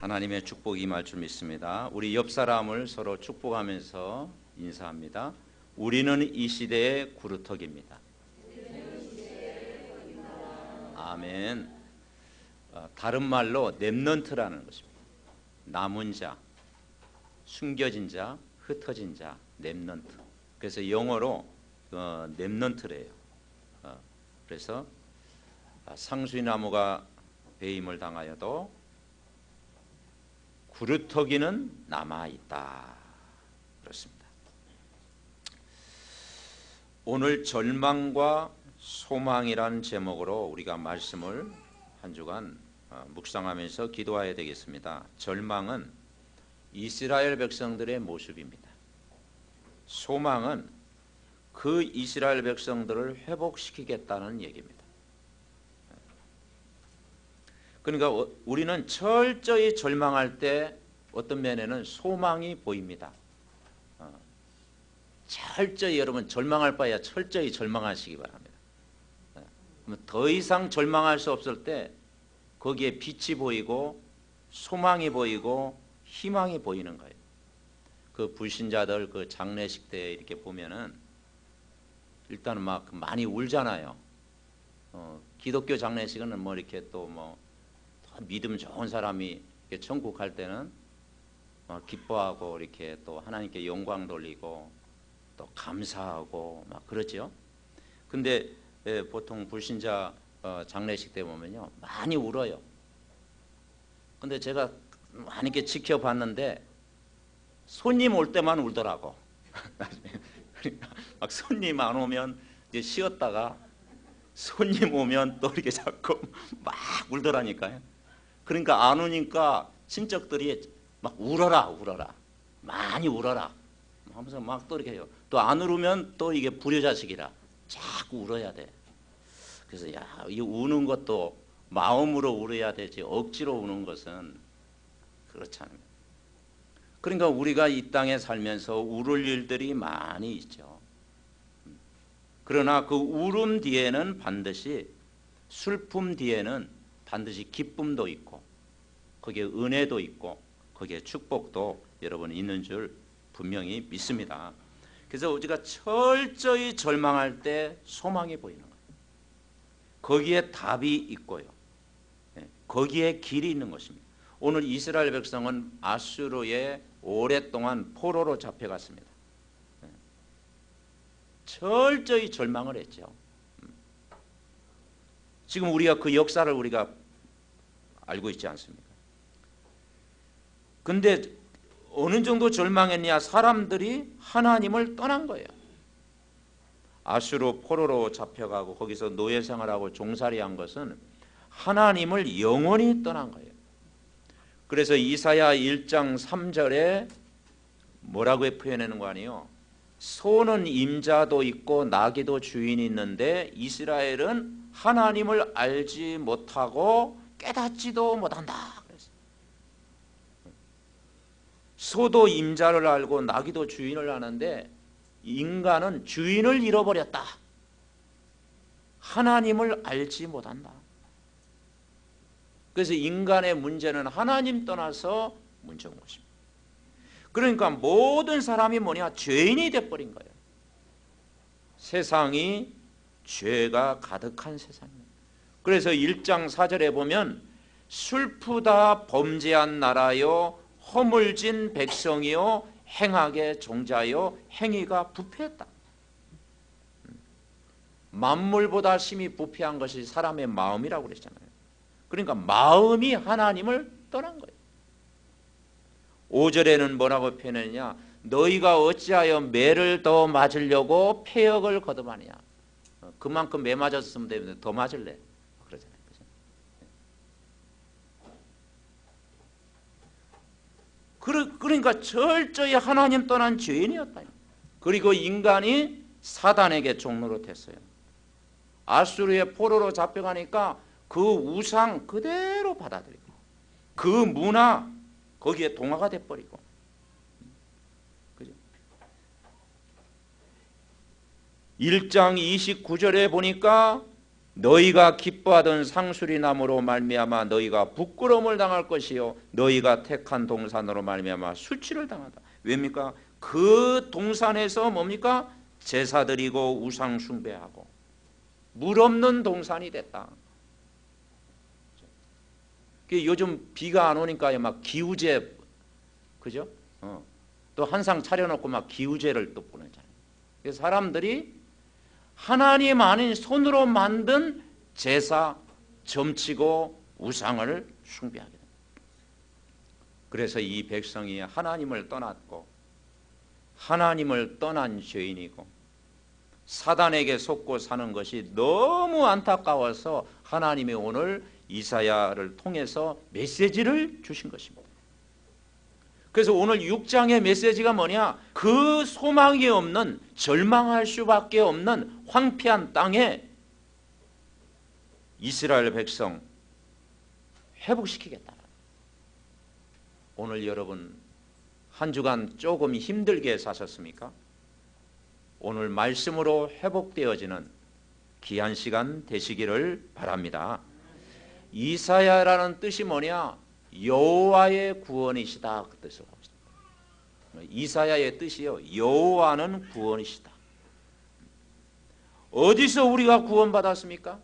하나님의 축복이 임할 줄 믿습니다. 우리 옆 사람을 서로 축복하면서 인사합니다. 우리는 이 시대의 구루터기입니다. 아멘. 다른 말로 렘넌트라는 것입니다. 남은 자, 숨겨진 자, 흩어진 자, 렘넌트. 그래서 영어로 렘넌트래요. 그래서 상수나무가 배임을 당하여도 구루터기는 남아있다. 그렇습니다. 오늘 절망과 소망이란 제목으로 우리가 말씀을 한 주간 묵상하면서 기도해야 되겠습니다. 절망은 이스라엘 백성들의 모습입니다. 소망은 그 이스라엘 백성들을 회복시키겠다는 얘기입니다. 그러니까 우리는 철저히 절망할 때 어떤 면에는 소망이 보입니다. 철저히 여러분 절망할 바에야 철저히 절망하시기 바랍니다. 더 이상 절망할 수 없을 때 거기에 빛이 보이고 소망이 보이고 희망이 보이는 거예요. 그 불신자들 그 장례식 때 이렇게 보면은 일단은 막 많이 울잖아요. 기독교 장례식은 뭐 이렇게 또 뭐 믿음 좋은 사람이 천국 갈 때는 막 기뻐하고 이렇게 또 하나님께 영광 돌리고 또 감사하고 막 그러죠. 근데 보통 불신자 장례식 때 보면요 많이 울어요. 근데 제가 많이 이렇게 지켜봤는데 손님 올 때만 울더라고. 그러니까 막 손님 안 오면 이제 쉬었다가 손님 오면 또 이렇게 자꾸 막 울더라니까요. 그러니까 안 오니까 친척들이 막 울어라 많이 울어라 하면서 막 또 이렇게 해요. 또 안 울으면 또 이게 불효자식이라 자꾸 울어야 돼. 그래서 야, 이 우는 것도 마음으로 울어야 되지 억지로 우는 것은 그렇지 않습니다. 그러니까 우리가 이 땅에 살면서 울을 일들이 많이 있죠. 그러나 그 울음 뒤에는 반드시 슬픔 뒤에는 반드시 기쁨도 있고 거기에 은혜도 있고 거기에 축복도 여러분 있는 줄 분명히 믿습니다. 그래서 우리가 철저히 절망할 때 소망이 보이는 거예요. 거기에 답이 있고요. 거기에 길이 있는 것입니다. 오늘 이스라엘 백성은 아수르에 오랫동안 포로로 잡혀갔습니다. 철저히 절망을 했죠. 지금 우리가 그 역사를 우리가 알고 있지 않습니까? 근데 어느 정도 절망했냐? 사람들이 하나님을 떠난 거예요. 아수르 포로로 잡혀가고 거기서 노예 생활하고 종살이한 것은 하나님을 영원히 떠난 거예요. 그래서 이사야 1장 3절에 뭐라고 표현하는 거 아니에요? 소는 임자도 있고 나귀도 주인이 있는데 이스라엘은 하나님을 알지 못하고 깨닫지도 못한다. 그랬어요. 소도 임자를 알고 나귀도 주인을 아는데 인간은 주인을 잃어버렸다. 하나님을 알지 못한다. 그래서 인간의 문제는 하나님 떠나서 문제인 것입니다. 그러니까 모든 사람이 뭐냐? 죄인이 돼버린 거예요. 세상이 죄가 가득한 세상입니다. 그래서 1장 4절에 보면 슬프다 범죄한 나라요 허물진 백성이요 행악의 종자요 행위가 부패했다. 만물보다 심히 부패한 것이 사람의 마음이라고 그랬잖아요. 그러니까 마음이 하나님을 떠난 거예요. 5절에는 뭐라고 표현했냐? 너희가 어찌하여 매를 더 맞으려고 폐역을 거듭하느냐? 그만큼 매 맞았으면 되는데 더 맞을래? 그러잖아요. 그러니까 철저히 하나님 떠난 죄인이었다. 그리고 인간이 사단에게 종로로 됐어요. 아수르의 포로로 잡혀가니까 그 우상 그대로 받아들이고 그 문화 거기에 동화가 돼버리고, 그죠? 1장 29절에 보니까 너희가 기뻐하던 상수리 나무로 말미암아 너희가 부끄러움을 당할 것이요 너희가 택한 동산으로 말미암아 수치를 당하다. 왜입니까? 그 동산에서 뭡니까? 제사 드리고 우상 숭배하고 물 없는 동산이 됐다. 요즘 비가 안 오니까 막 기우제, 그죠? 또 한상 차려놓고 막 기우제를 또 보내잖아요. 그래서 사람들이 하나님 아닌 손으로 만든 제사, 점치고 우상을 숭배하게 됩니다. 그래서 이 백성이 하나님을 떠났고 하나님을 떠난 죄인이고 사단에게 속고 사는 것이 너무 안타까워서 하나님이 오늘 이사야를 통해서 메시지를 주신 것입니다. 그래서 오늘 6장의 메시지가 뭐냐? 그 소망이 없는, 절망할 수밖에 없는 황폐한 땅에 이스라엘 백성 회복시키겠다. 오늘 여러분 한 주간 조금 힘들게 사셨습니까? 오늘 말씀으로 회복되어지는 귀한 시간 되시기를 바랍니다. 이사야라는 뜻이 뭐냐? 여호와의 구원이시다, 그 뜻을 하고 있습니다. 이사야의 뜻이요, 여호와는 구원이시다. 어디서 우리가 구원받았습니까?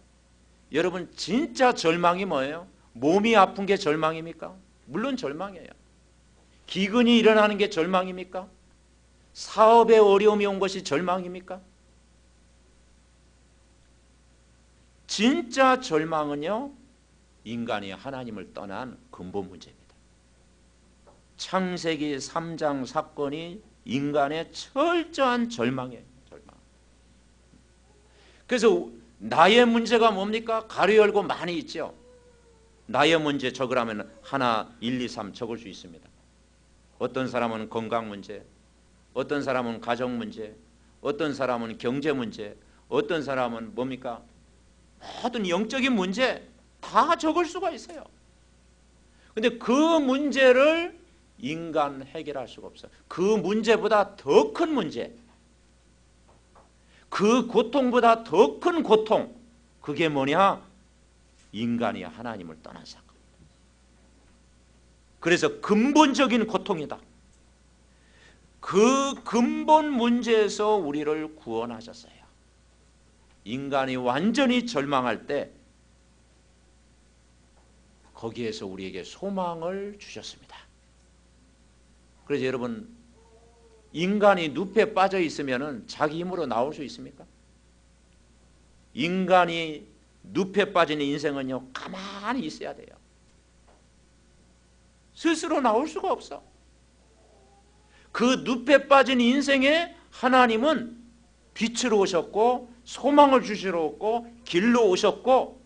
여러분 진짜 절망이 뭐예요? 몸이 아픈 게 절망입니까? 물론 절망이에요. 기근이 일어나는 게 절망입니까? 사업에 어려움이 온 것이 절망입니까? 진짜 절망은요, 인간이 하나님을 떠난 근본 문제입니다. 창세기 3장 사건이 인간의 철저한 절망이에요. 절망. 그래서 나의 문제가 뭡니까? 가로 열고 많이 있죠. 나의 문제 적으라면 하나, 1, 2, 3 적을 수 있습니다. 어떤 사람은 건강 문제, 어떤 사람은 가정 문제, 어떤 사람은 경제 문제, 어떤 사람은 뭡니까? 모든 영적인 문제 다 적을 수가 있어요. 근데 그 문제를 인간 해결할 수가 없어요. 그 문제보다 더 큰 문제, 그 고통보다 더 큰 고통, 그게 뭐냐? 인간이 하나님을 떠난 사건. 그래서 근본적인 고통이다. 그 근본 문제에서 우리를 구원하셨어요. 인간이 완전히 절망할 때 거기에서 우리에게 소망을 주셨습니다. 그래서 여러분, 인간이 늪에 빠져 있으면 자기 힘으로 나올 수 있습니까? 인간이 늪에 빠진 인생은요, 가만히 있어야 돼요. 스스로 나올 수가 없어. 그 늪에 빠진 인생에 하나님은 빛으로 오셨고 소망을 주시러 오고 길로 오셨고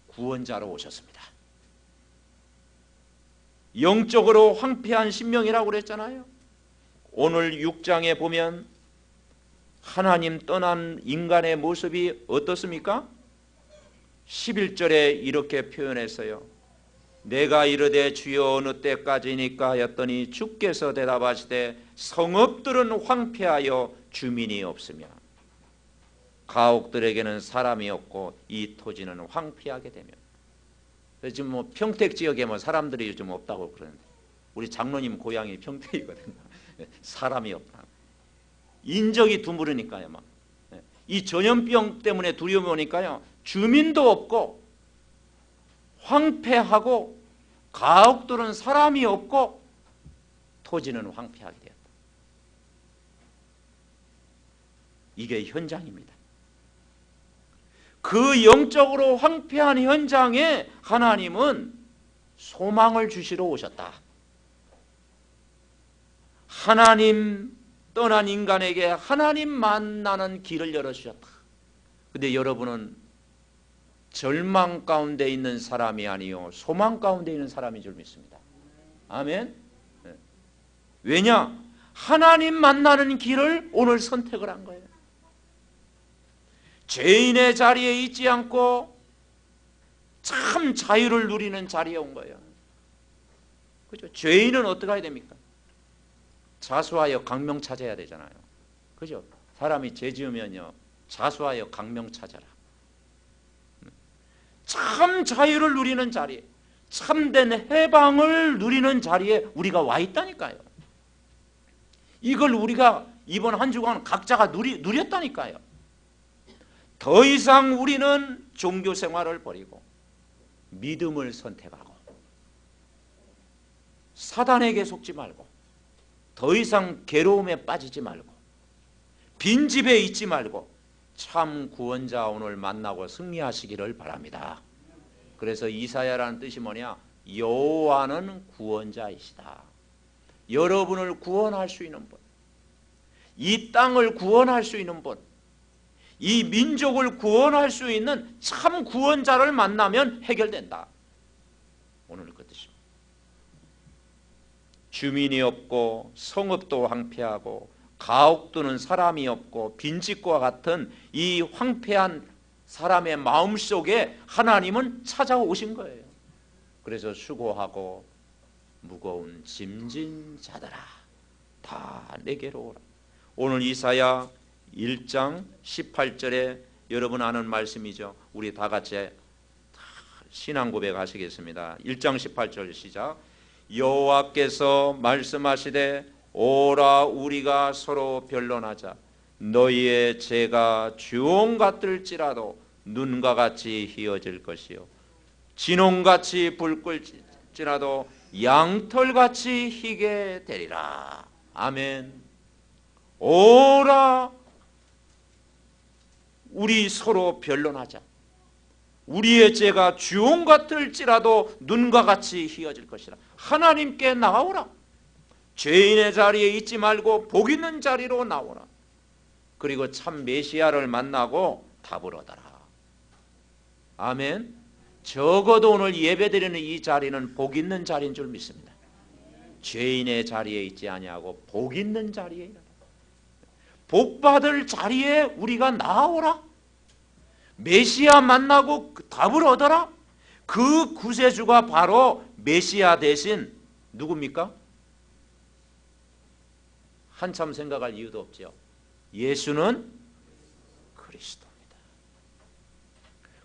구원자로 오셨습니다. 영적으로 황폐한 심령이라고 그랬잖아요. 오늘 6장에 보면 하나님 떠난 인간의 모습이 어떻습니까? 11절에 이렇게 표현했어요. 내가 이르되 주여 어느 때까지니까 하였더니 주께서 대답하시되 성읍들은 황폐하여 주민이 없으며 가옥들에게는 사람이 없고 이 토지는 황폐하게 되며. 지금 뭐 평택 지역에 뭐 사람들이 요즘 없다고 그러는데 우리 장로님 고향이 평택이거든요. 사람이 없다. 인적이 드물으니까요. 막. 이 전염병 때문에 두려움이 오니까요. 주민도 없고 황폐하고 가옥들은 사람이 없고 토지는 황폐하게 되었다. 이게 현장입니다. 그 영적으로 황폐한 현장에 하나님은 소망을 주시러 오셨다. 하나님 떠난 인간에게 하나님 만나는 길을 열어주셨다. 근데 여러분은 절망 가운데 있는 사람이 아니요 소망 가운데 있는 사람인 줄 믿습니다. 아멘. 왜냐? 하나님 만나는 길을 오늘 선택을 한 거예요. 죄인의 자리에 있지 않고 참 자유를 누리는 자리에 온 거예요. 그죠? 죄인은 어떻게 해야 됩니까? 자수하여 강명 찾아야 되잖아요. 그죠? 사람이 죄 지으면요 자수하여 강명 찾아라. 참 자유를 누리는 자리에, 참된 해방을 누리는 자리에 우리가 와 있다니까요. 이걸 우리가 이번 한 주간 각자가 누렸다니까요. 더 이상 우리는 종교 생활을 버리고 믿음을 선택하고 사단에게 속지 말고 더 이상 괴로움에 빠지지 말고 빈집에 있지 말고 참 구원자 오늘 만나고 승리하시기를 바랍니다. 그래서 이사야라는 뜻이 뭐냐? 여호와는 구원자이시다. 여러분을 구원할 수 있는 분, 이 땅을 구원할 수 있는 분, 이 민족을 구원할 수 있는 참 구원자를 만나면 해결된다. 오늘 그 뜻입니다. 주민이 없고 성읍도 황폐하고 가옥두는 사람이 없고 빈집과 같은 이 황폐한 사람의 마음속에 하나님은 찾아오신 거예요. 그래서 수고하고 무거운 짐진 자들아 다 내게로 오라. 오늘 이사야 1장 18절에 여러분 아는 말씀이죠. 우리 다 같이 신앙 고백하시겠습니다. 1장 18절 시작. 여호와께서 말씀하시되 오라 우리가 서로 변론하자. 너희의 죄가 주홍 같을지라도 눈과 같이 희어질 것이요 진홍같이 붉을지라도 양털같이 희게 되리라. 아멘. 오라 우리 서로 변론하자. 우리의 죄가 주홍 같을지라도 눈과 같이 희어질 것이라. 하나님께 나오라. 죄인의 자리에 있지 말고 복 있는 자리로 나오라. 그리고 참 메시아를 만나고 답을 얻어라. 아멘. 적어도 오늘 예배드리는 이 자리는 복 있는 자리인 줄 믿습니다. 죄인의 자리에 있지 아니하고 복 있는 자리에 있라. 복 받을 자리에 우리가 나오라. 메시아 만나고 답을 얻어라. 그 구세주가 바로 메시아 대신 누굽니까? 한참 생각할 이유도 없죠. 예수는 그리스도입니다.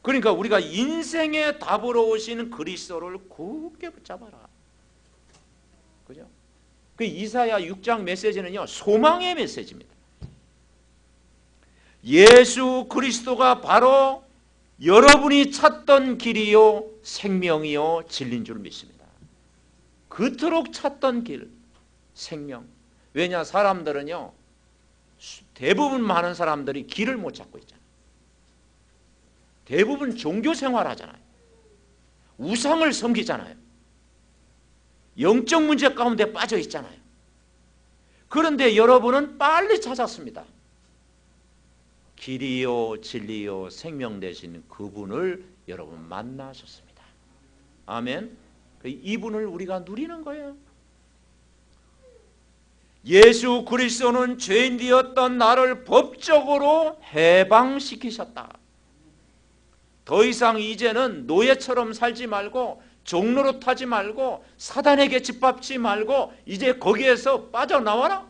그러니까 우리가 인생의 답으로 오신 그리스도를 굳게 붙잡아라. 그죠? 그 이사야 6장 메시지는요, 소망의 메시지입니다. 예수 그리스도가 바로 여러분이 찾던 길이요 생명이요 진리인 줄 믿습니다. 그토록 찾던 길, 생명. 왜냐? 사람들은요, 대부분 많은 사람들이 길을 못 찾고 있잖아요. 대부분 종교 생활하잖아요. 우상을 섬기잖아요. 영적 문제 가운데 빠져 있잖아요. 그런데 여러분은 빨리 찾았습니다. 길이요 진리요 생명 되신 그분을 여러분 만나셨습니다. 아멘. 이분을 우리가 누리는 거예요. 예수 그리스도는 죄인 되었던 나를 법적으로 해방시키셨다. 더 이상 이제는 노예처럼 살지 말고 종노릇하지 말고 사단에게 짓밟지 말고 이제 거기에서 빠져나와라.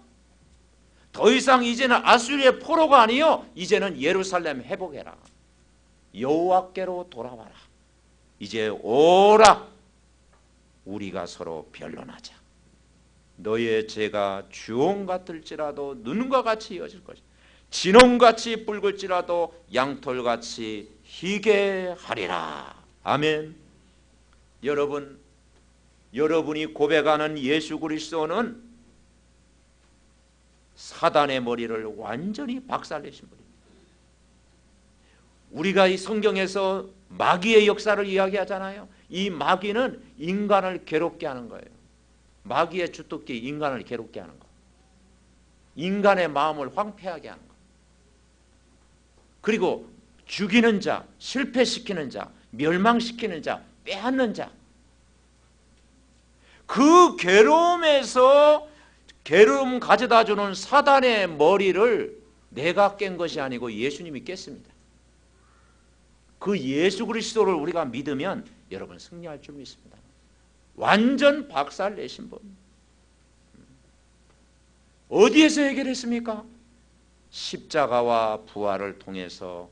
더 이상 이제는 아수리의 포로가 아니요 이제는 예루살렘 회복해라. 여호와께로 돌아와라. 이제 오라. 우리가 서로 변론하자. 너의 죄가 주홍 같을지라도 눈과 같이 이어질 것이다. 진홍같이 붉을지라도 양털같이 희게 하리라. 아멘. 여러분이 고백하는 예수 그리스도는 사단의 머리를 완전히 박살내신 분입니다. 우리가 이 성경에서 마귀의 역사를 이야기하잖아요. 이 마귀는 인간을 괴롭게 하는 거예요. 마귀의 주특기, 인간을 괴롭게 하는 거. 인간의 마음을 황폐하게 하는 거. 그리고 죽이는 자, 실패시키는 자, 멸망시키는 자, 빼앗는 자. 그 괴로움에서 괴로움 가져다 주는 사단의 머리를 내가 깬 것이 아니고 예수님이 깼습니다. 그 예수 그리스도를 우리가 믿으면 여러분 승리할 줄 믿습니다. 완전 박살 내신 분. 어디에서 해결했습니까? 십자가와 부활을 통해서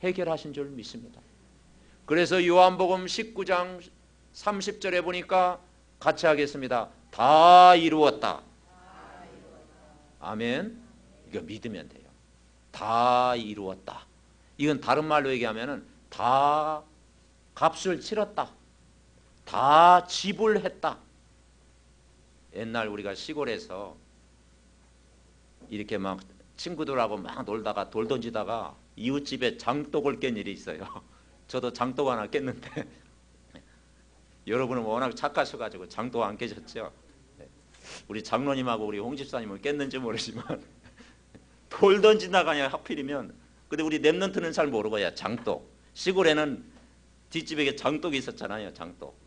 해결하신 줄 믿습니다. 그래서 요한복음 19장 30절에 보니까 같이 하겠습니다. 다 이루었다. 아멘. 이거 믿으면 돼요. 다 이루었다. 이건 다른 말로 얘기하면은 다 값을 치렀다. 다 지불했다. 옛날 우리가 시골에서 이렇게 막 친구들하고 막 놀다가 돌 던지다가 이웃집에 장독을 깬 일이 있어요. 저도 장독 하나 깼는데 여러분은 워낙 착하셔가지고 장독 안 깨셨죠? 우리 장로님하고 우리 홍 집사님은 깼는지 모르지만 돌 던진다가 그냥 하필이면, 근데 우리 랩런트는 잘 모르고요. 장독. 시골에는 뒷집에 장독이 있었잖아요. 장독.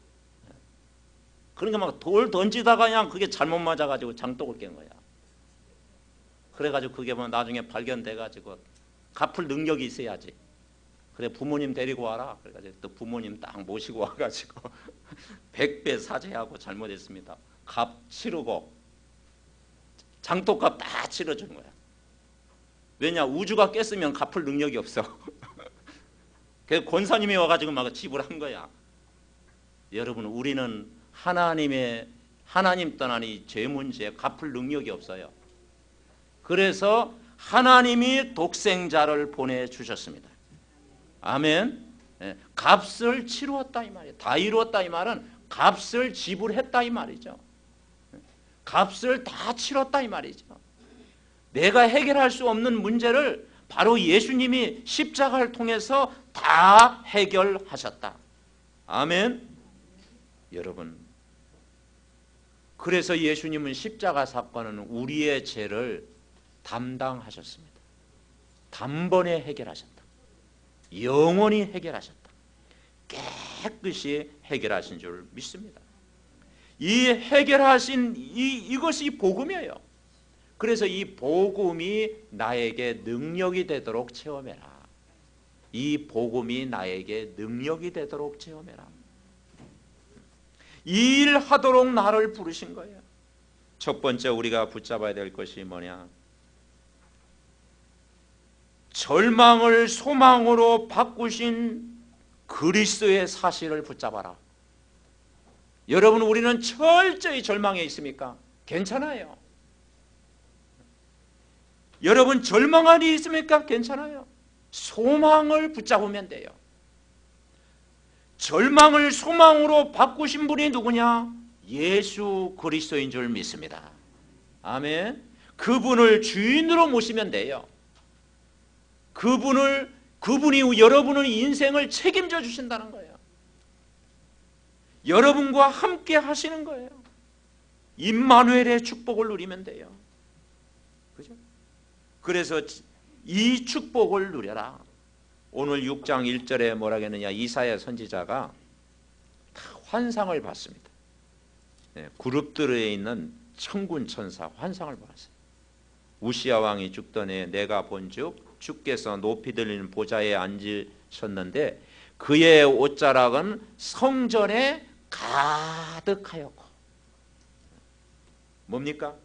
그러니까 막 돌 던지다가 그냥 그게 잘못 맞아가지고 장독을 깬 거야. 그래가지고 그게 뭐 나중에 발견돼가지고 갚을 능력이 있어야지. 그래 부모님 데리고 와라. 그래가지고 또 부모님 딱 모시고 와가지고 100배 사죄하고 잘못했습니다. 값 치르고 장독값 다 치러준 거야. 왜냐, 우주가 깼으면 갚을 능력이 없어. 그래서 권사님이 와가지고 막 지불한 거야. 여러분, 우리는 하나님 떠난 이 죄 문제에 갚을 능력이 없어요. 그래서 하나님이 독생자를 보내주셨습니다. 아멘. 값을 치루었다 이 말이에요. 다 이루었다 이 말은 값을 지불했다 이 말이죠. 값을 다 치렀다 이 말이죠. 내가 해결할 수 없는 문제를 바로 예수님이 십자가를 통해서 다 해결하셨다. 아멘. 여러분, 그래서 예수님은 십자가 사건은 우리의 죄를 담당하셨습니다. 단번에 해결하셨다. 영원히 해결하셨다. 깨끗이 해결하신 줄 믿습니다. 이 해결하신 이것이 복음이에요. 그래서 이 복음이 나에게 능력이 되도록 체험해라. 이 복음이 나에게 능력이 되도록 체험해라. 이 일 하도록 나를 부르신 거예요. 첫 번째 우리가 붙잡아야 될 것이 뭐냐? 절망을 소망으로 바꾸신 그리스도의 사실을 붙잡아라. 여러분, 우리는 철저히 절망에 있습니까? 괜찮아요. 여러분, 절망한 일이 있습니까? 괜찮아요. 소망을 붙잡으면 돼요. 절망을 소망으로 바꾸신 분이 누구냐? 예수 그리스도인 줄 믿습니다. 아멘. 그분을 주인으로 모시면 돼요. 그분이 여러분의 인생을 책임져 주신다는 거예요. 여러분과 함께 하시는 거예요. 임마누엘의 축복을 누리면 돼요. 그죠? 그래서 이 축복을 누려라. 오늘 6장 1절에 뭐라고 했느냐? 이사야 선지자가 환상을 봤습니다. 그룹들에 있는 천군 천사 환상을 봤어요. 우시야 왕이 죽던 해 내가 본즉 주께서 높이 들리는 보좌에 앉으셨는데 그의 옷자락은 성전에 가득하였고, 뭡니까?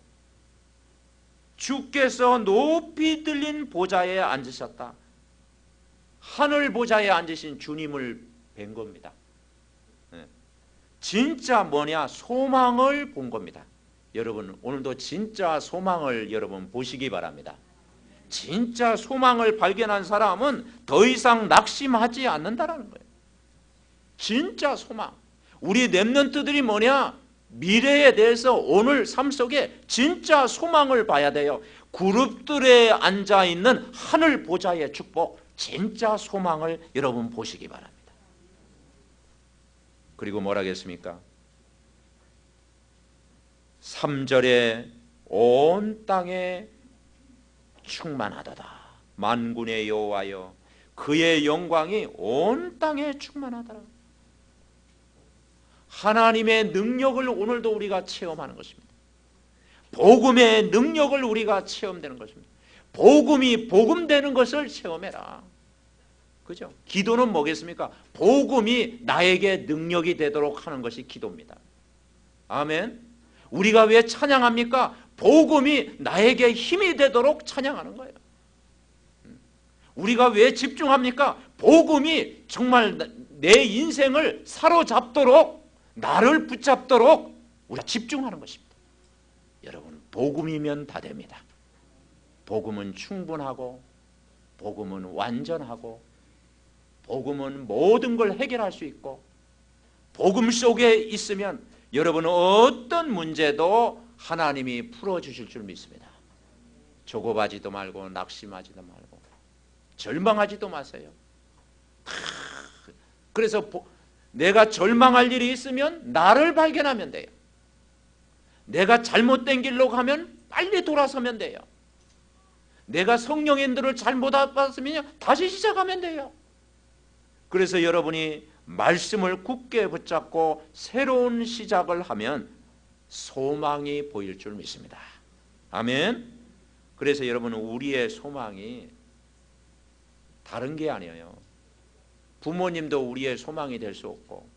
주께서 높이 들린 보좌에 앉으셨다. 하늘 보좌에 앉으신 주님을 뵌 겁니다. 진짜 뭐냐? 소망을 본 겁니다. 여러분, 오늘도 진짜 소망을 여러분 보시기 바랍니다. 진짜 소망을 발견한 사람은 더 이상 낙심하지 않는다라는 거예요. 진짜 소망. 우리 렘넌트들이 뭐냐? 미래에 대해서 오늘 삶 속에 진짜 소망을 봐야 돼요. 그룹들에 앉아있는 하늘 보좌의 축복, 진짜 소망을 여러분 보시기 바랍니다. 그리고 뭐라겠습니까? 3절에 온 땅에 충만하도다. 만군의 여호와여, 그의 영광이 온 땅에 충만하더라. 하나님의 능력을 오늘도 우리가 체험하는 것입니다. 복음의 능력을 우리가 체험되는 것입니다. 복음이 복음되는 것을 체험해라. 그죠? 기도는 뭐겠습니까? 복음이 나에게 능력이 되도록 하는 것이 기도입니다. 아멘. 우리가 왜 찬양합니까? 복음이 나에게 힘이 되도록 찬양하는 거예요. 우리가 왜 집중합니까? 복음이 정말 내 인생을 사로잡도록, 나를 붙잡도록 우리가 집중하는 것입니다. 여러분, 복음이면 다 됩니다. 복음은 충분하고, 복음은 완전하고, 복음은 모든 걸 해결할 수 있고, 복음 속에 있으면 여러분 어떤 문제도 하나님이 풀어주실 줄 믿습니다. 조급하지도 말고, 낙심하지도 말고, 절망하지도 마세요. 그래서 내가 절망할 일이 있으면 나를 발견하면 돼요. 내가 잘못된 길로 가면 빨리 돌아서면 돼요. 내가 성령의 인도를 잘못 받았으면 다시 시작하면 돼요. 그래서 여러분이 말씀을 굳게 붙잡고 새로운 시작을 하면 소망이 보일 줄 믿습니다. 아멘. 그래서 여러분, 우리의 소망이 다른 게 아니에요. 부모님도 우리의 소망이 될 수 없고,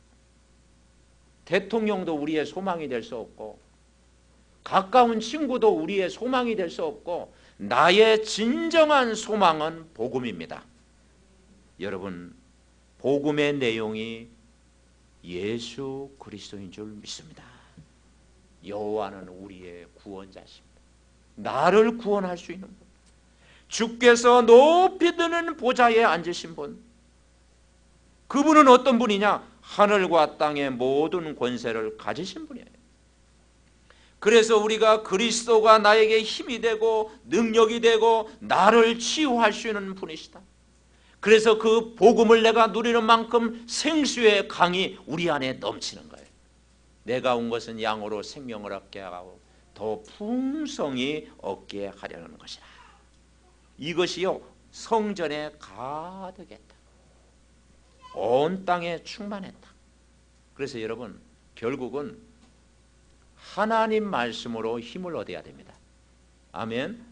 대통령도 우리의 소망이 될 수 없고, 가까운 친구도 우리의 소망이 될 수 없고, 나의 진정한 소망은 복음입니다. 여러분, 복음의 내용이 예수 그리스도인 줄 믿습니다. 여호와는 우리의 구원자십니다. 나를 구원할 수 있는 분, 주께서 높이 드는 보좌에 앉으신 분, 그분은 어떤 분이냐? 하늘과 땅의 모든 권세를 가지신 분이에요. 그래서 우리가 그리스도가 나에게 힘이 되고 능력이 되고 나를 치유할 수 있는 분이시다. 그래서 그 복음을 내가 누리는 만큼 생수의 강이 우리 안에 넘치는 거예요. 내가 온 것은 양으로 생명을 얻게 하고 더 풍성히 얻게 하려는 것이라. 이것이요, 성전에 가득했다. 온 땅에 충만했다. 그래서 여러분, 결국은 하나님 말씀으로 힘을 얻어야 됩니다. 아멘.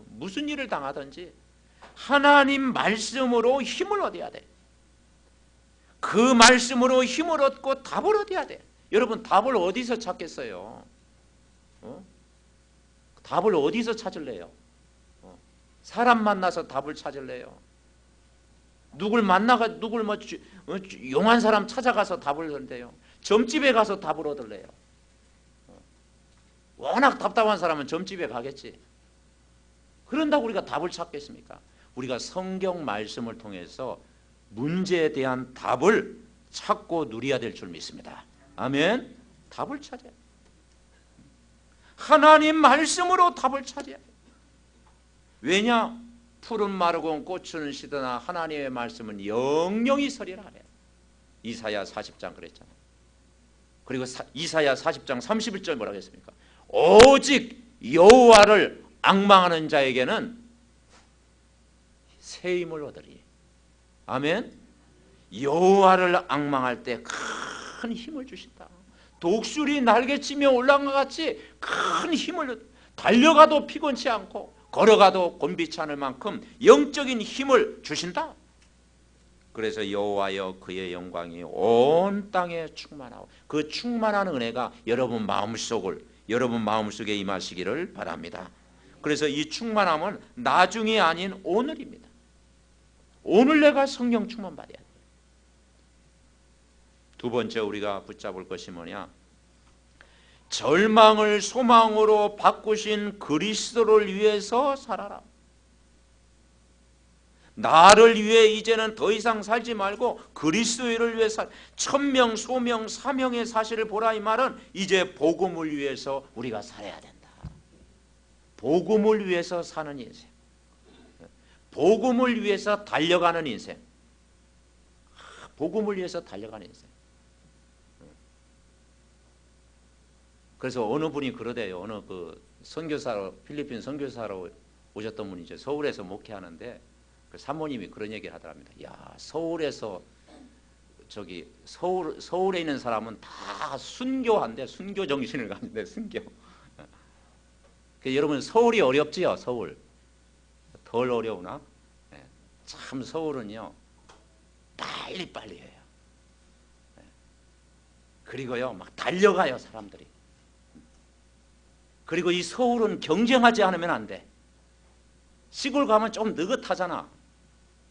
무슨 일을 당하든지 하나님 말씀으로 힘을 얻어야 돼. 그 말씀으로 힘을 얻고 답을 얻어야 돼. 여러분, 답을 어디서 찾겠어요? 답을 어디서 찾을래요? 사람 만나서 답을 찾을래요? 누굴 만나가 누굴 용한 사람 찾아가서 답을 얻는데요. 점집에 가서 답을 얻을래요. 워낙 답답한 사람은 점집에 가겠지. 그런다고 우리가 답을 찾겠습니까? 우리가 성경 말씀을 통해서 문제에 대한 답을 찾고 누려야 될 줄 믿습니다. 아멘. 답을 찾아야 돼. 하나님 말씀으로 답을 찾아야 돼. 왜냐? 푸른 마르고 꽃은 시드나 하나님의 말씀은 영영이 서리라 하래. 이사야 40장 그랬잖아요. 그리고 이사야 40장 31절 뭐라고 했습니까? 오직 여호와를 앙망하는 자에게는 새 힘을 얻으리. 아멘. 여호와를 앙망할 때 큰 힘을 주신다. 독수리 날개치며 올라간 것 같이 큰 힘을, 달려가도 피곤치 않고 걸어가도 곤비치 않을 만큼 영적인 힘을 주신다. 그래서 여호와여, 그의 영광이 온 땅에 충만하고, 그 충만한 은혜가 여러분 마음속에 임하시기를 바랍니다. 그래서 이 충만함은 나중이 아닌 오늘입니다. 오늘 내가 성령 충만 받아야 돼요. 두 번째 우리가 붙잡을 것이 뭐냐? 절망을 소망으로 바꾸신 그리스도를 위해서 살아라. 나를 위해 이제는 더 이상 살지 말고 그리스도를 위해 천명, 소명, 사명의 사실을 보라. 이 말은 이제 복음을 위해서 우리가 살아야 된다. 복음을 위해서 사는 인생, 복음을 위해서 달려가는 인생, 복음을 위해서 달려가는 인생. 그래서 어느 분이 그러대요. 어느 그 선교사로, 필리핀 선교사로 오셨던 분이죠. 서울에서 목회하는데 그 사모님이 그런 얘기를 하더랍니다. 야, 서울에서 서울에 있는 사람은 다 순교한데, 순교 정신을 가진대. 순교. 여러분, 서울이 어렵지요. 서울 덜 어려우나? 참 서울은요 빨리빨리 해요. 그리고요 막 달려가요 사람들이. 그리고 이 서울은 경쟁하지 않으면 안 돼. 시골 가면 좀 느긋하잖아.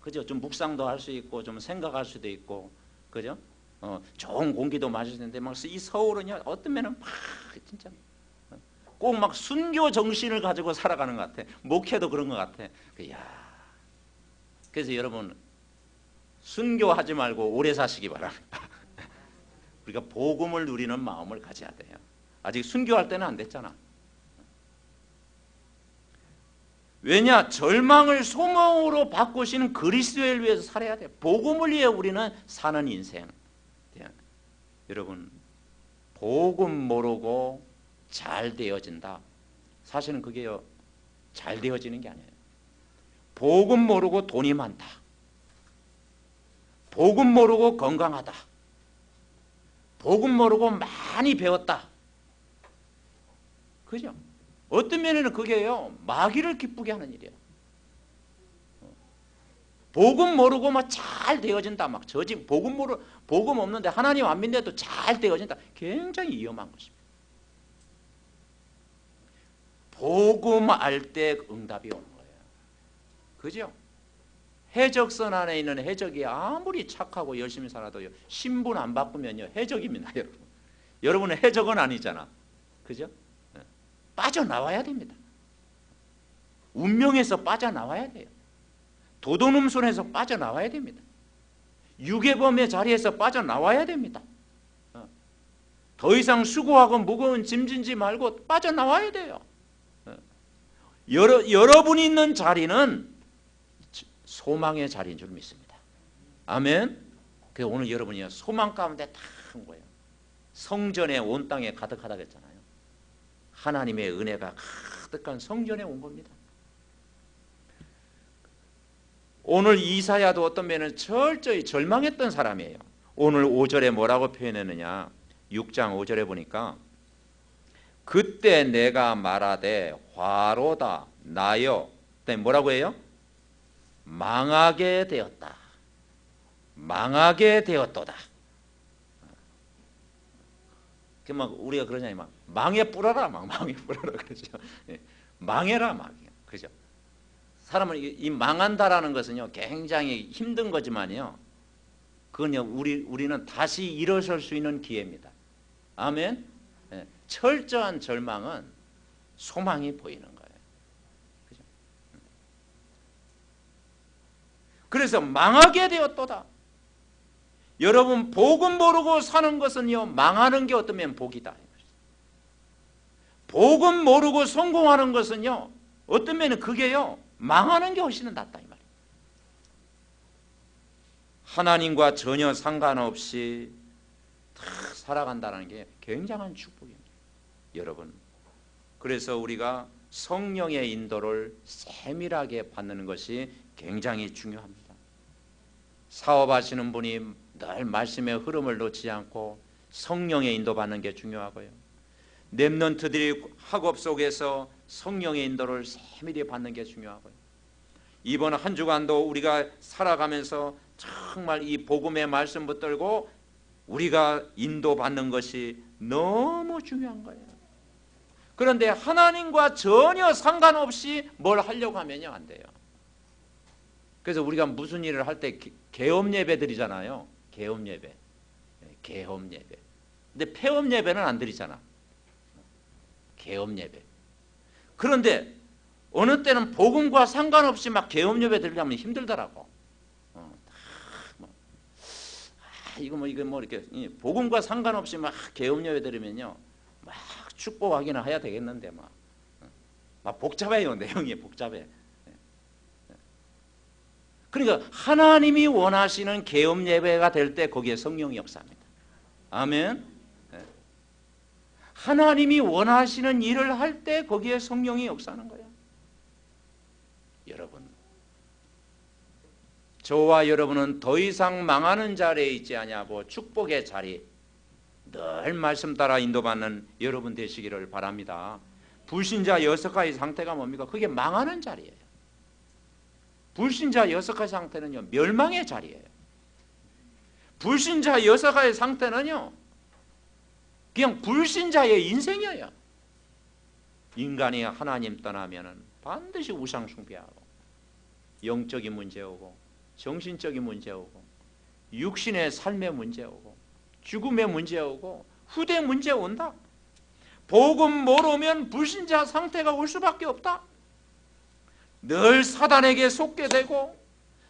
그죠? 좀 묵상도 할 수 있고 좀 생각할 수도 있고, 그죠? 좋은 공기도 마실 수 있는데 막 이 서울은요 어떤 면은 막 진짜 꼭 막 순교 정신을 가지고 살아가는 것 같아. 목회도 그런 것 같아. 야, 그래서 여러분 순교하지 말고 오래 사시기 바랍니다. 우리가 복음을 누리는 마음을 가져야 돼요. 아직 순교할 때는 안 됐잖아. 왜냐? 절망을 소망으로 바꾸시는 그리스도를 위해서 살아야 돼. 복음을 위해 우리는 사는 인생. 여러분, 복음 모르고 잘 되어진다. 사실은 그게요, 잘 되어지는 게 아니에요. 복음 모르고 돈이 많다. 복음 모르고 건강하다. 복음 모르고 많이 배웠다. 그죠? 어떤 면에는 그게요, 마귀를 기쁘게 하는 일이에요. 복음 모르고 막 잘 되어진다. 막 저지 복음 없는데 하나님 안 믿는데도 잘 되어진다. 굉장히 위험한 것입니다. 복음 알 때 응답이 오는 거예요. 그죠? 해적선 안에 있는 해적이 아무리 착하고 열심히 살아도요, 신분 안 바꾸면요 해적입니다. 여러분. 여러분은 해적은 아니잖아. 그죠? 빠져나와야 됩니다. 운명에서 빠져나와야 돼요. 도둑놈손에서 빠져나와야 됩니다. 유괴범의 자리에서 빠져나와야 됩니다. 더 이상 수고하고 무거운 짐 지지 말고 빠져나와야 돼요. 여러분이 있는 자리는 소망의 자리인 줄 믿습니다. 아멘. 그래서 오늘 여러분이 소망 가운데 다 한 거예요. 성전에 온 땅에 가득하다 그랬잖아요. 하나님의 은혜가 가득한 성전에 온 겁니다. 오늘 이사야도 어떤 면은 철저히 절망했던 사람이에요. 오늘 5절에 뭐라고 표현했느냐, 6장 5절에 보니까 그때 내가 말하되 화로다 나여, 뭐라고 해요? 망하게 되었다. 망하게 되었도다. 막 우리가 그러냐, 막 망해 뿌려라, 막 망해 뿌려라 그러죠. 망해라, 막 그죠. 사람은 이 망한다라는 것은요 굉장히 힘든 거지만요, 그건요 우리는 다시 일어설 수 있는 기회입니다. 아멘. 철저한 절망은 소망이 보이는 거예요. 그죠? 그래서 망하게 되었도다. 여러분, 복음 모르고 사는 것은요 망하는 게 어떠면 복이다. 복음 모르고 성공하는 것은요 어떤 면은 그게요 망하는 게 훨씬 낫다 이 말이에요. 하나님과 전혀 상관없이 다 살아간다는 게 굉장한 축복입니다. 여러분, 그래서 우리가 성령의 인도를 세밀하게 받는 것이 굉장히 중요합니다. 사업하시는 분이 늘 말씀의 흐름을 놓지 않고 성령의 인도 받는 게 중요하고요. 렘넌트들이 학업 속에서 성령의 인도를 세밀히 받는 게 중요하고요. 이번 한 주간도 우리가 살아가면서 정말 이 복음의 말씀 붙들고 우리가 인도받는 것이 너무 중요한 거예요. 그런데 하나님과 전혀 상관없이 뭘 하려고 하면요 안 돼요. 그래서 우리가 무슨 일을 할 때 계엄 예배 드리잖아요. 계엄 예배. 계엄 예배. 근데 폐업 예배는 안 드리잖아. 계엄 예배. 그런데 어느 때는 복음과 상관없이 막 계엄 예배 드리려면 힘들더라고. 이거 이렇게 복음과 상관없이 막 계엄 예배 드리면요 막 축복하기는 해야 되겠는데 막 복잡해요. 내용이 복잡해. 그러니까 하나님이 원하시는 계엄 예배가 될 때 거기에 성령이 역사합니다. 아멘. 하나님이 원하시는 일을 할 때 거기에 성령이 역사하는 거예요. 여러분, 저와 여러분은 더 이상 망하는 자리에 있지 아니하고 축복의 자리, 늘 말씀 따라 인도받는 여러분 되시기를 바랍니다. 불신자 6가지 상태가 뭡니까? 그게 망하는 자리예요. 불신자 6가지 상태는요 멸망의 자리예요. 불신자 6가지 상태는요 그냥 불신자의 인생이에요. 인간이 하나님 떠나면은 반드시 우상 숭배하고 영적인 문제 오고, 정신적인 문제 오고, 육신의 삶의 문제 오고, 죽음의 문제 오고, 후대 문제 온다. 복음 모르면 불신자 상태가 올 수밖에 없다. 늘 사단에게 속게 되고,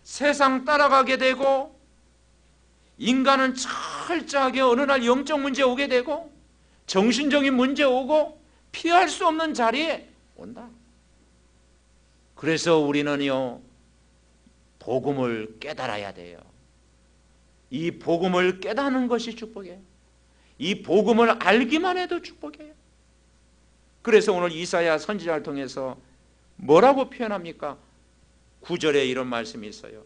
세상 따라가게 되고, 인간은 철저하게 어느 날 영적 문제 오게 되고, 정신적인 문제 오고, 피할 수 없는 자리에 온다. 그래서 우리는요, 복음을 깨달아야 돼요. 이 복음을 깨닫는 것이 축복이에요. 이 복음을 알기만 해도 축복이에요. 그래서 오늘 이사야 선지자를 통해서 뭐라고 표현합니까? 9절에 이런 말씀이 있어요.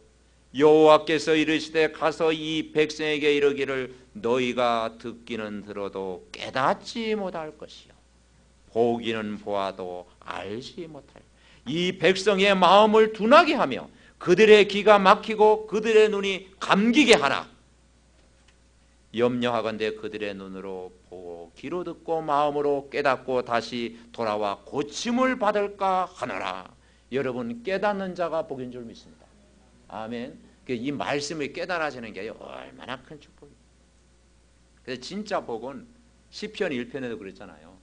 여호와께서 이르시되 가서 이 백성에게 이르기를 너희가 듣기는 들어도 깨닫지 못할 것이요 보기는 보아도 알지 못할. 이 백성의 마음을 둔하게 하며 그들의 귀가 막히고 그들의 눈이 감기게 하라. 염려하건대 그들의 눈으로 보고 귀로 듣고 마음으로 깨닫고 다시 돌아와 고침을 받을까 하노라. 여러분, 깨닫는 자가 복인 줄 믿습니다. 아멘. 이 말씀을 깨달아지는 게 얼마나 큰 축복이에요. 그래서 진짜 복은 시편 1편에도 그랬잖아요.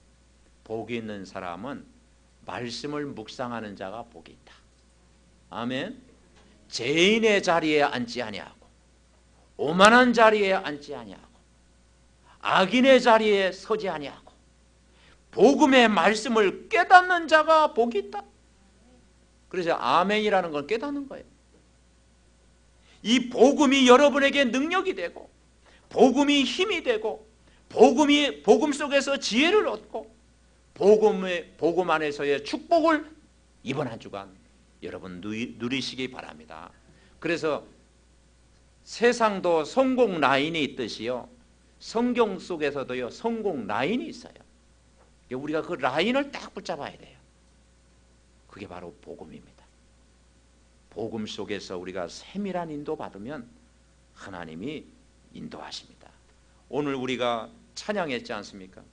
복이 있는 사람은 말씀을 묵상하는 자가 복이 있다. 아멘. 죄인의 자리에 앉지 아니하고, 오만한 자리에 앉지 아니하고, 악인의 자리에 서지 아니하고, 복음의 말씀을 깨닫는 자가 복이 있다. 그래서 아멘이라는 걸 깨닫는 거예요. 이 복음이 여러분에게 능력이 되고, 복음이 힘이 되고, 복음 속에서 지혜를 얻고, 복음 안에서의 축복을 이번 한 주간 여러분 누리시기 바랍니다. 그래서 세상도 성공 라인이 있듯이요, 성경 속에서도요 성공 라인이 있어요. 우리가 그 라인을 딱 붙잡아야 돼요. 그게 바로 복음입니다. 복음 속에서 우리가 세밀한 인도 받으면 하나님이 인도하십니다. 오늘 우리가 찬양했지 않습니까?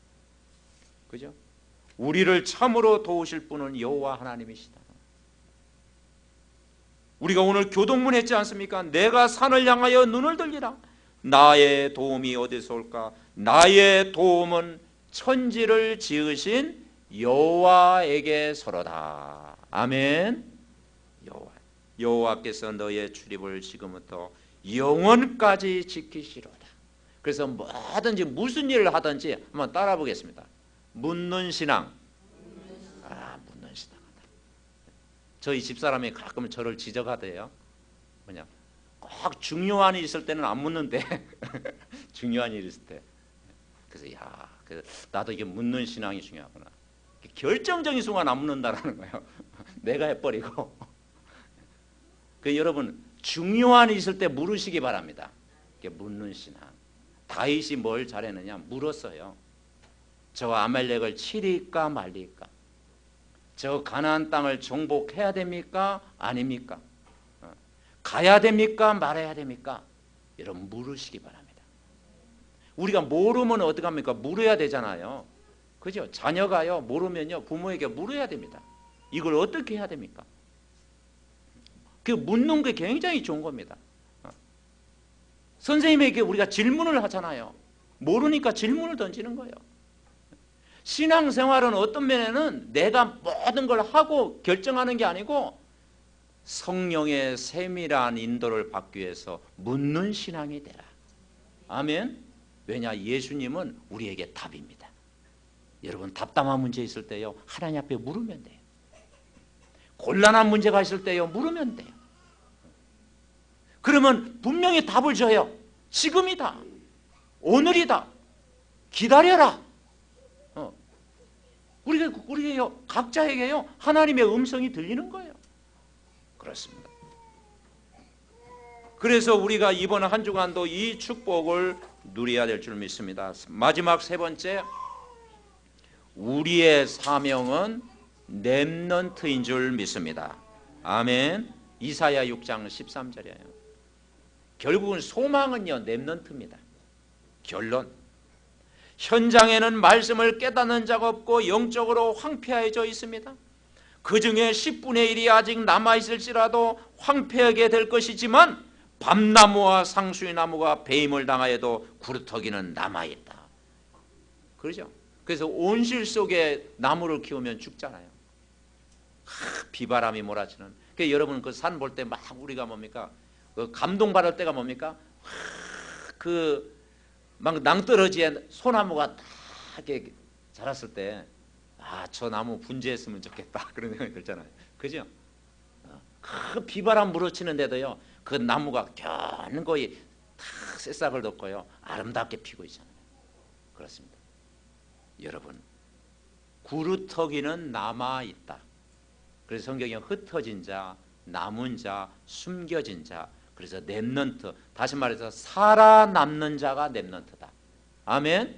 그죠? 우리를 참으로 도우실 분은 여호와 하나님이시다. 우리가 오늘 교동문 했지 않습니까? 내가 산을 향하여 눈을 들리라. 나의 도움이 어디서 올까? 나의 도움은 천지를 지으신 여호와에게서로다. 아멘. 여호와께서 너의 출입을 지금부터 영원까지 지키시로다. 그래서 뭐든지 무슨 일을 하든지 한번 따라 보겠습니다. 묻는 신앙. 묻는 신앙하다. 저희 집사람이 가끔 저를 지적하대요. 뭐냐, 꼭 중요한 일 있을 때는 안 묻는데 중요한 일 있을 때. 그래서 나도 이게 묻는 신앙이 중요하구나. 결정적인 순간 안 묻는다라는 거예요. 내가 해버리고. 여러분, 중요한 일 있을 때 물으시기 바랍니다. 이게 묻는 신앙. 다윗이 뭘 잘했느냐? 물었어요. 저 아말렉을 치리까 말리까? 저 가나안 땅을 정복해야 됩니까? 아닙니까? 가야 됩니까? 말아야 됩니까? 여러분, 물으시기 바랍니다. 우리가 모르면 어떡합니까? 물어야 되잖아요. 그죠? 자녀가요 모르면요 부모에게 물어야 됩니다. 이걸 어떻게 해야 됩니까? 그 묻는 게 굉장히 좋은 겁니다. 선생님에게 우리가 질문을 하잖아요. 모르니까 질문을 던지는 거예요. 신앙생활은 어떤 면에는 내가 모든 걸 하고 결정하는 게 아니고 성령의 세밀한 인도를 받기 위해서 묻는 신앙이 되라. 아멘. 왜냐, 예수님은 우리에게 답입니다. 여러분, 답답한 문제 있을 때요 하나님 앞에 물으면 돼요. 곤란한 문제가 있을 때요 물으면 돼요. 그러면 분명히 답을 줘요. 지금이다, 오늘이다, 기다려라. 우리에요 각자에게요 하나님의 음성이 들리는 거예요. 그렇습니다. 그래서 우리가 이번 한 주간도 이 축복을 누려야 될 줄 믿습니다. 마지막 세 번째, 우리의 사명은 렘넌트인 줄 믿습니다. 아멘. 이사야 6장 13절이에요. 결국은 소망은요 렘넌트입니다. 결론, 현장에는 말씀을 깨닫는 자가 없고 영적으로 황폐해져 있습니다. 그 중에 10분의 1이 아직 남아있을지라도 황폐하게 될 것이지만 밤나무와 상수리 나무가 배임을 당하여도 구루터기는 남아있다. 그러죠? 그래서 온실 속에 나무를 키우면 죽잖아요. 비바람이 몰아치는. 그러니까 여러분 그 산 볼 때 막 우리가 뭡니까? 그 감동받을 때가 뭡니까? 그 막 낭떠러지에 소나무가 딱 이렇게 자랐을 때, 아, 저 나무 분재했으면 좋겠다 그런 생각이 들잖아요. 그죠? 그 비바람 물어치는데도요, 그 나무가 견고히 탁 새싹을 돋고요, 아름답게 피고 있잖아요. 그렇습니다. 여러분, 구루터기는 남아 있다. 그래서 성경에 흩어진 자, 남은 자, 숨겨진 자, 그래서 렘넌트, 다시 말해서 살아남는 자가 렘넌트다. 아멘.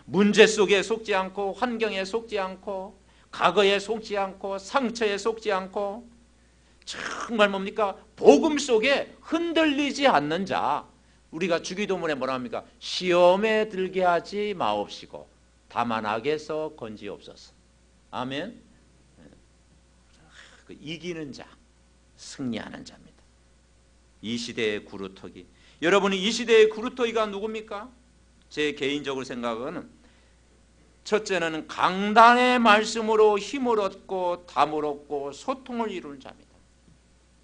문제 속에 속지 않고, 환경에 속지 않고, 과거에 속지 않고, 상처에 속지 않고, 정말 뭡니까? 복음 속에 흔들리지 않는 자. 우리가 주기도문에 뭐라 합니까? 시험에 들게 하지 마옵시고 다만 악에서 건지옵소서. 아멘. 그 이기는 자, 승리하는 자입니다. 이 시대의 구루터기. 여러분이 이 시대의 구루터기가 누굽니까? 제 개인적으로 생각은 첫째는 강단의 말씀으로 힘을 얻고 담을 얻고 소통을 이루는 자입니다.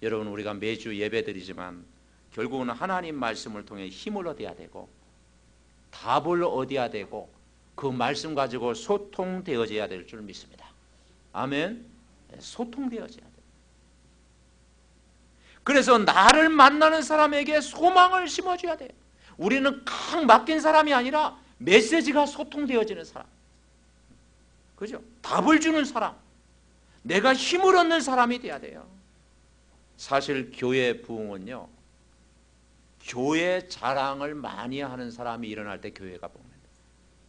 여러분, 우리가 매주 예배드리지만 결국은 하나님 말씀을 통해 힘을 얻어야 되고 답을 얻어야 되고 그 말씀 가지고 소통되어져야 될 줄 믿습니다. 아멘. 소통되어져야 돼요. 그래서 나를 만나는 사람에게 소망을 심어줘야 돼요. 우리는 강 맡긴 사람이 아니라 메시지가 소통되어지는 사람, 그죠? 답을 주는 사람, 내가 힘을 얻는 사람이 돼야 돼요. 사실 교회 부흥은요, 교회 자랑을 많이 하는 사람이 일어날 때 교회가 부흥합니다.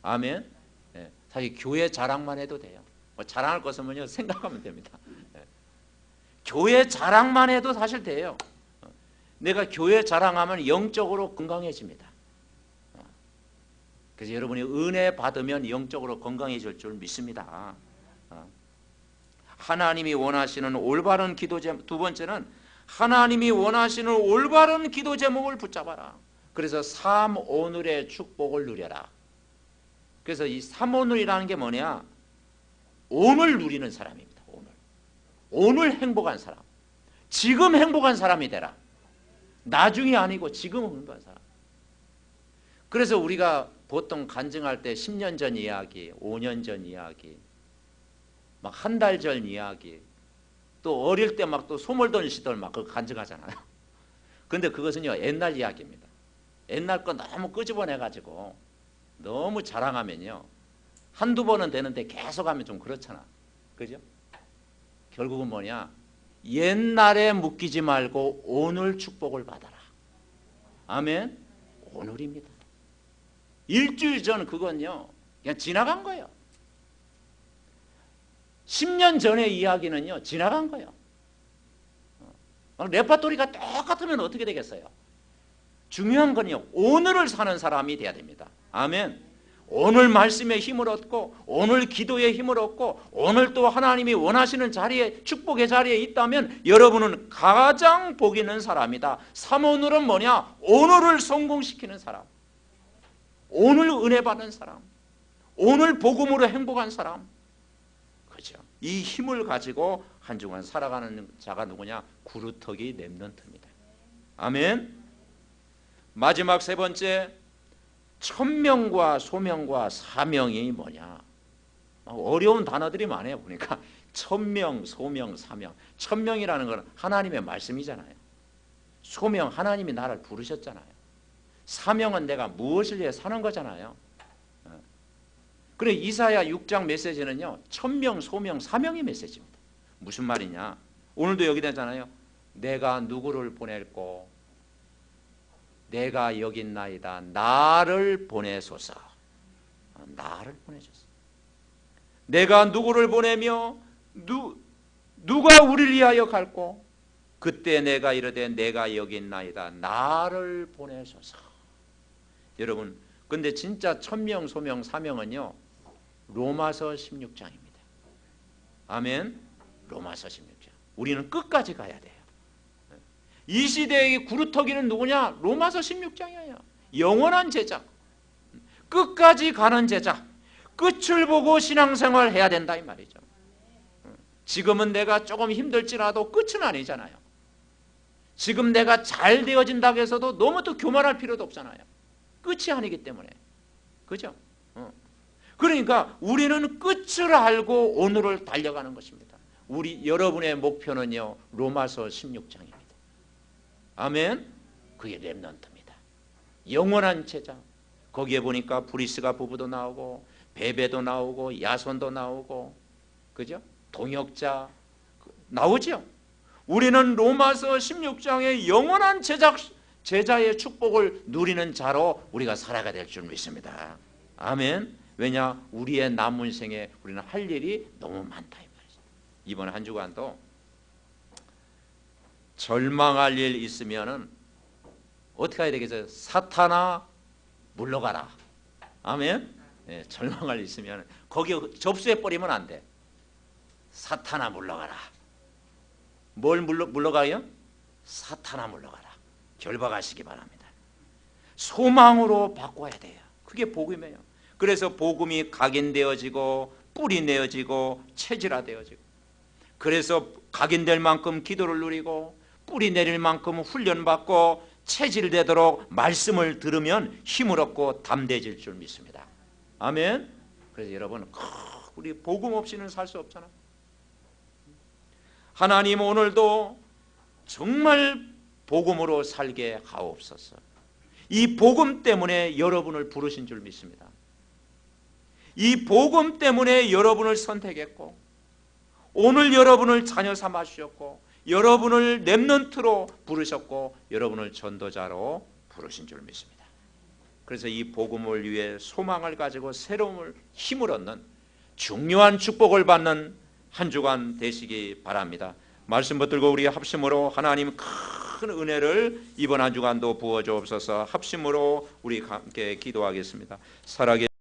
아멘. 네, 사실 교회 자랑만 해도 돼요. 뭐 자랑할 것은요 생각하면 됩니다. 네. 교회 자랑만 해도 사실 돼요. 내가 교회 자랑하면 영적으로 건강해집니다. 그래서 여러분이 은혜 받으면 영적으로 건강해질 줄 믿습니다. 하나님이 원하시는 올바른 기도 제목, 두 번째는 하나님이 원하시는 올바른 기도 제목을 붙잡아라. 그래서 삼오늘의 축복을 누려라. 그래서 이 삼오늘이라는 게 뭐냐? 오늘 누리는 사람입니다. 오늘 행복한 사람, 지금 행복한 사람이 되라. 나중이 아니고 지금 행복한 사람. 그래서 우리가 보통 간증할 때 10년 전 이야기, 5년 전 이야기, 막 한 달 전 이야기, 또 어릴 때 막 또 소몰던 시절 막 그걸 간증하잖아요. 근데 그것은요 옛날 이야기입니다. 옛날 거 너무 끄집어내가지고 너무 자랑하면요 한두 번은 되는데 계속 하면 좀 그렇잖아. 그죠? 결국은 뭐냐? 옛날에 묶이지 말고 오늘 축복을 받아라. 아멘. 오늘입니다. 일주일 전 그건요 그냥 지나간 거예요. 10년 전의 이야기는요 지나간 거예요. 레파토리가 똑같으면 어떻게 되겠어요? 중요한 건요 오늘을 사는 사람이 돼야 됩니다. 아멘. 오늘 말씀에 힘을 얻고 오늘 기도에 힘을 얻고 오늘 또 하나님이 원하시는 자리에 축복의 자리에 있다면 여러분은 가장 복 있는 사람이다. 삼오늘은 뭐냐? 오늘을 성공시키는 사람, 오늘 은혜 받는 사람, 오늘 복음으로 행복한 사람. 그렇죠? 이 힘을 가지고 한 주간 살아가는 자가 누구냐? 구루터기 렘넌트입니다. 아멘. 마지막 세 번째, 천명과 소명과 사명이 뭐냐? 어려운 단어들이 많아요. 보니까 천명, 소명, 사명. 천명이라는 건 하나님의 말씀이잖아요. 소명, 하나님이 나를 부르셨잖아요. 사명은 내가 무엇을 위해 사는 거잖아요. 그래 이사야 6장 메시지는요 천명, 소명, 사명의 메시지입니다. 무슨 말이냐? 오늘도 여기 되잖아요. 내가 누구를 보낼고 내가 여기 있나이다. 나를 보내소서. 나를 보내소서. 내가 누구를 보내며 누가 우리를 위하여 갈고 그때 내가 이르되 내가 여기 있나이다. 나를 보내소서. 여러분 근데 진짜 천명, 소명, 사명은요 로마서 16장입니다. 아멘. 로마서 16장. 우리는 끝까지 가야 돼요. 이 시대의 구루터기는 누구냐? 로마서 16장이에요. 영원한 제자, 끝까지 가는 제자, 끝을 보고 신앙생활 해야 된다 이 말이죠. 지금은 내가 조금 힘들지라도 끝은 아니잖아요. 지금 내가 잘 되어진다고 해서도 너무 또 교만할 필요도 없잖아요. 끝이 아니기 때문에. 그죠? 그러니까 우리는 끝을 알고 오늘을 달려가는 것입니다. 여러분의 목표는요, 로마서 16장입니다. 아멘. 그게 렘넌트입니다. 영원한 제자. 거기에 보니까 브리스가 부부도 나오고 베베도 나오고 야손도 나오고, 그죠? 동역자 나오죠. 우리는 로마서 16장의 영원한 제자의 축복을 누리는 자로 우리가 살아가야 될 줄 믿습니다. 아멘. 왜냐? 우리의 남은 생에 우리는 할 일이 너무 많다 이 말이죠. 이번 한 주간도 절망할 일 있으면은 어떻게 해야 되겠어요? 사탄아 물러가라. 아멘. 네, 절망할 일 있으면 거기 접수해 버리면 안 돼. 사탄아 물러가라. 뭘 물러가요? 사탄아 물러가라. 결박하시기 바랍니다. 소망으로 바꿔야 돼요. 그게 복음이에요. 그래서 복음이 각인되어지고 뿌리 내어지고 체질화되어지고, 그래서 각인될 만큼 기도를 누리고 뿌리 내릴 만큼 훈련받고 체질되도록 말씀을 들으면 힘을 얻고 담대해질 줄 믿습니다. 아멘. 그래서 여러분, 우리 복음 없이는 살 수 없잖아. 하나님 오늘도 정말 복음으로 살게 하옵소서. 이 복음 때문에 여러분을 부르신 줄 믿습니다. 이 복음 때문에 여러분을 선택했고, 오늘 여러분을 자녀 삼아 주셨고, 여러분을 렘넌트로 부르셨고, 여러분을 전도자로 부르신 줄 믿습니다. 그래서 이 복음을 위해 소망을 가지고 새로운 힘을 얻는 중요한 축복을 받는 한 주간 되시기 바랍니다. 말씀 붙들고 우리 합심으로 하나님 큰 은혜를 이번 한 주간도 부어 주옵소서. 합심으로 우리 함께 기도하겠습니다. 살아계